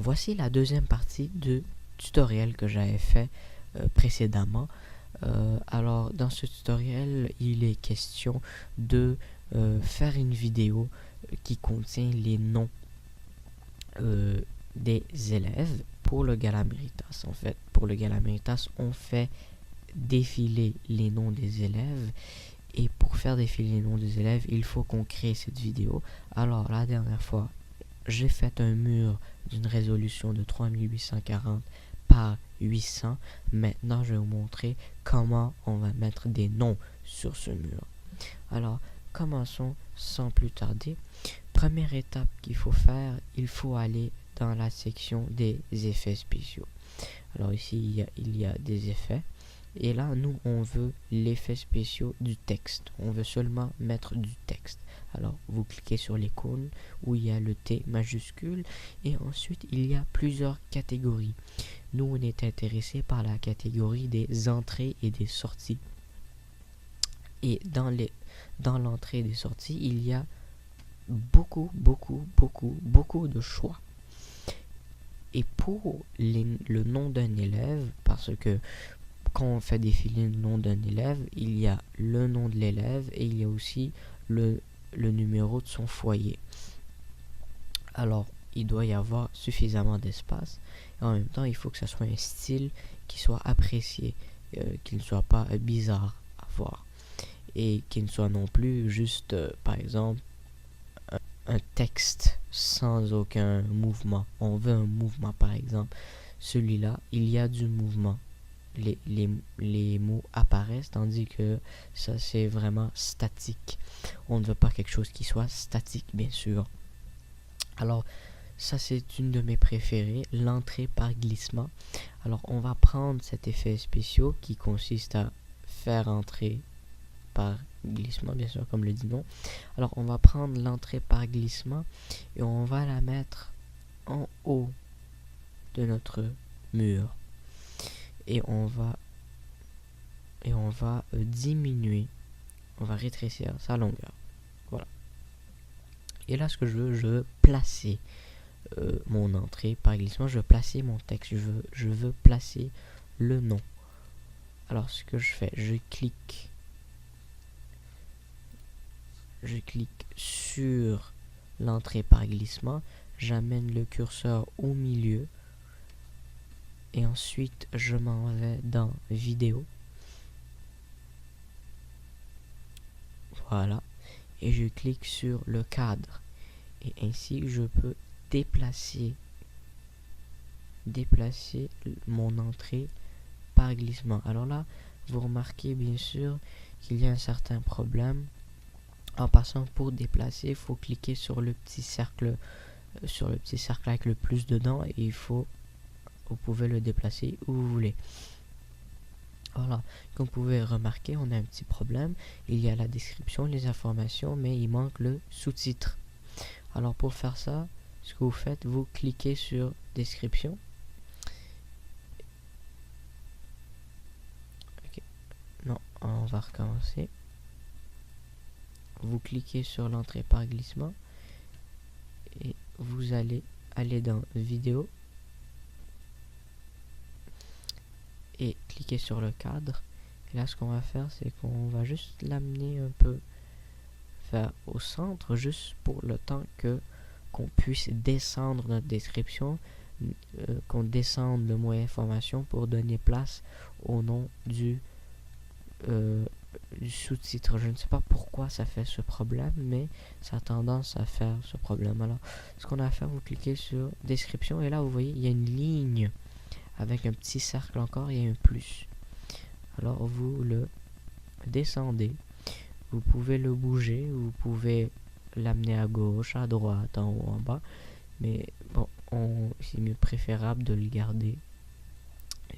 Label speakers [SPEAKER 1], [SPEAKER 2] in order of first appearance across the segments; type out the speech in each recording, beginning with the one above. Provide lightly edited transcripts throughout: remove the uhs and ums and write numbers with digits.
[SPEAKER 1] voici la deuxième partie du tutoriel que j'avais fait précédemment. Alors dans ce tutoriel, il est question de faire une vidéo qui contient les noms des élèves pour le Gala Méritas. En fait, pour le Gala Méritas, on fait défiler les noms des élèves, et pour faire défiler les noms des élèves, il faut qu'on crée cette vidéo. Alors la dernière fois, j'ai fait un mur d'une résolution de 3840 par 800. Maintenant, je vais vous montrer comment on va mettre des noms sur ce mur. Alors, commençons sans plus tarder. Première étape qu'il faut faire, il faut aller dans la section des effets spéciaux. Alors ici, il y a des effets. Et là, nous, on veut l'effet spéciaux du texte. On veut seulement mettre du texte. Alors, vous cliquez sur l'icône où il y a le T majuscule. Et ensuite, il y a plusieurs catégories. Nous, on est intéressé par la catégorie des entrées et des sorties. Et dans l'entrée et des sorties, il y a beaucoup de choix. Et pour le nom d'un élève, parce que quand on fait défiler le nom d'un élève, il y a le nom de l'élève et il y a aussi le numéro de son foyer. Alors, il doit y avoir suffisamment d'espace. Et en même temps, il faut que ça soit un style qui soit apprécié, qu'il ne soit pas bizarre à voir. Et qu'il ne soit non plus juste, par exemple, un texte sans aucun mouvement. On veut un mouvement, par exemple. Celui-là, il y a du mouvement. Les mots apparaissent, tandis que ça, c'est vraiment statique. On ne veut pas quelque chose qui soit statique, bien sûr. Alors, ça, c'est une de mes préférées, l'entrée par glissement. Alors, on va prendre cet effet spécial qui consiste à faire entrer par glissement, bien sûr, comme le dit non. Alors, on va prendre l'entrée par glissement et on va la mettre en haut de notre mur. Et on va diminuer, on va rétrécir sa longueur. Voilà. Et là, ce que je veux placer mon entrée par glissement, je veux placer mon texte, je veux placer le nom. Alors, ce que je fais, je clique sur l'entrée par glissement, j'amène le curseur au milieu et ensuite je m'en vais dans vidéo. Voilà, et je clique sur le cadre et ainsi je peux déplacer mon entrée par glissement. Alors là, vous remarquez bien sûr qu'il y a un certain problème. En passant, pour déplacer, il faut cliquer sur le petit cercle avec le plus dedans et vous pouvez le déplacer où vous voulez. Voilà, comme vous pouvez remarquer, on a un petit problème. Il y a la description, les informations, mais il manque le sous-titre. Alors pour faire ça, ce que vous faites, vous cliquez sur description. Okay. Non, on va recommencer. Vous cliquez sur l'entrée par glissement et vous allez aller dans vidéo et cliquer sur le cadre. Et là, ce qu'on va faire, c'est qu'on va juste l'amener un peu vers au centre, juste pour le temps qu'on puisse descendre notre description, qu'on descende le mot information pour donner place au nom du sous-titre. Je ne sais pas pourquoi ça fait ce problème, mais ça a tendance à faire ce problème. Alors, ce qu'on a à faire, vous cliquez sur description et là, vous voyez, il y a une ligne avec un petit cercle encore et un plus. Alors, vous le descendez. Vous pouvez le bouger, vous pouvez l'amener à gauche, à droite, en haut, en bas. Mais bon, c'est mieux préférable de le garder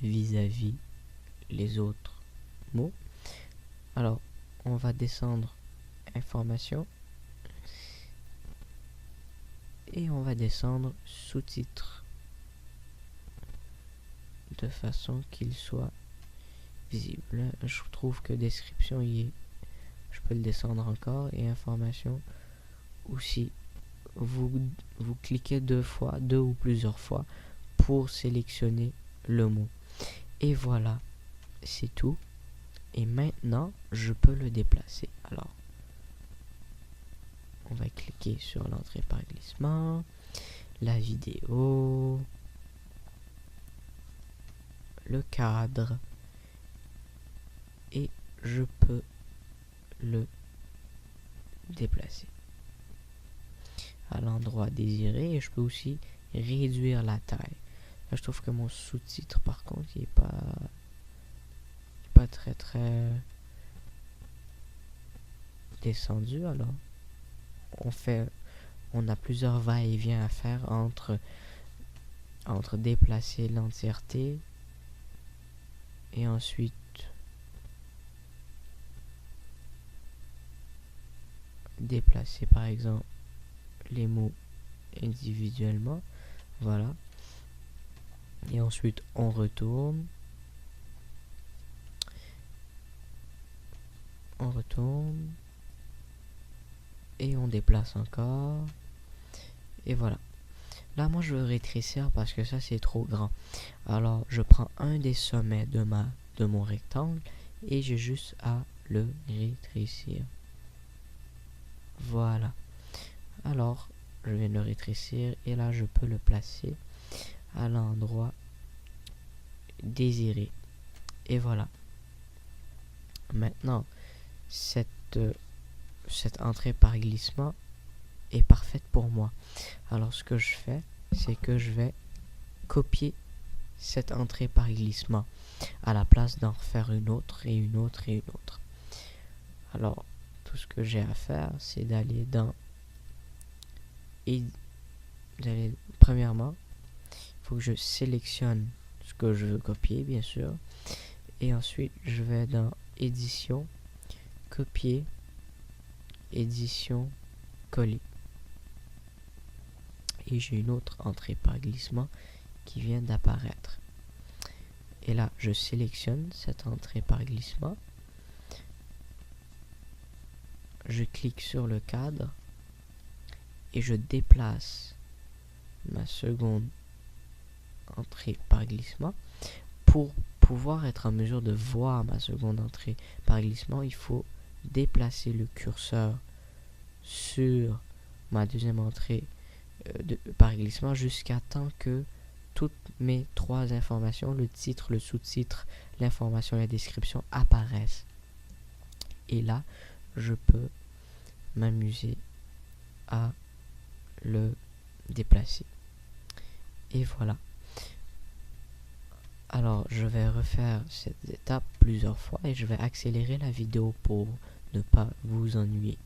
[SPEAKER 1] vis-à-vis les autres mots. Alors, on va descendre information et on va descendre sous-titres de façon qu'il soit visible. Je trouve que description y est. Je peux le descendre encore et information aussi. vous cliquez deux ou plusieurs fois pour sélectionner le mot. Et voilà, c'est tout. Et maintenant, je peux le déplacer. Alors, on va cliquer sur l'entrée par glissement, la vidéo, le cadre, et je peux le déplacer à l'endroit désiré, et je peux aussi réduire la taille. Là, je trouve que mon sous-titre, par contre, il est pas très descendu. Alors, on a plusieurs va-et-vient à faire entre déplacer l'entièreté et ensuite déplacer par exemple les mots individuellement. Voilà. Et ensuite on retourne. Et on déplace encore. Et voilà. Là, moi, je veux rétrécir parce que ça, c'est trop grand. Alors, je prends un des sommets de mon rectangle et j'ai juste à le rétrécir. Voilà. Alors, je viens de le rétrécir et là, je peux le placer à l'endroit désiré. Et voilà. Maintenant, cette entrée par glissement est parfaite pour moi. Alors, ce que je fais, c'est que je vais copier cette entrée par glissement à la place d'en refaire une autre et une autre et une autre. Alors, tout ce que j'ai à faire, c'est d'aller dans premièrement, il faut que je sélectionne ce que je veux copier, bien sûr, et ensuite je vais dans édition, copier, édition, coller, et j'ai une autre entrée par glissement qui vient d'apparaître. Et là, je sélectionne cette entrée par glissement, je clique sur le cadre et je déplace ma seconde entrée par glissement. Pour pouvoir être en mesure de voir ma seconde entrée par glissement, il faut déplacer le curseur sur ma deuxième entrée par glissement jusqu'à temps que toutes mes trois informations, le titre, le sous-titre, l'information et la description apparaissent. Et là, je peux m'amuser à le déplacer. Et voilà. Alors, je vais refaire cette étape plusieurs fois et je vais accélérer la vidéo pour ne pas vous ennuyer.